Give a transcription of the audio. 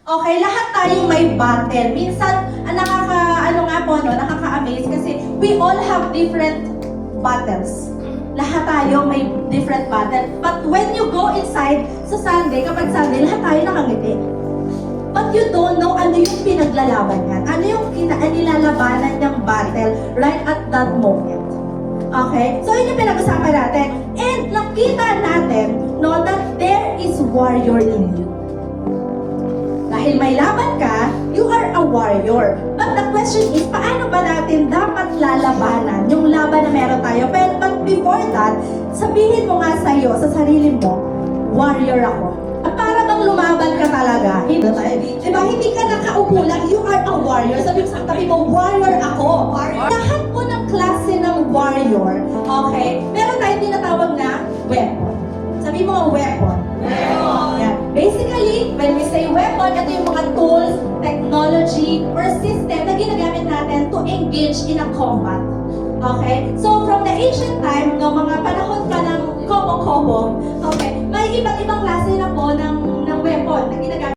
Okay, lahat tayo may battle. Minsan, nakaka-amaze kasi we all have different battles. Lahat tayo may different battle. But when you go inside sa Sunday, kapag Sunday, lahat tayo nakangiti. But you don't know ano yung pinaglalaban niyan. Ano yung nilalabanan niyang battle right at that moment. Okay? So, yun yung pinag-usapan natin. And nakita natin, no, that there is warrior in you. Dahil may laban ka, you are a warrior. But the question is, paano ba natin dapat lalabanan yung laban na meron tayo? But before that, sabihin mo nga sa'yo, sa sarili mo, warrior ako. At para bang lumaban ka talaga? Diba? Hindi ka nakaupo lang, you are a warrior. Sabi mo, warrior ako. Warrior. Lahat po ng klase ng warrior, okay, meron tayong tinatawag na weapon. Sabi mo, weapon. Weapon. Yeah. Basically, when we say weapon, ito yung mga tools, technology, or system na ginagamit natin to engage in a combat. Okay? So, from the ancient time, no, mga panahon pa ng kobo-kobo, okay,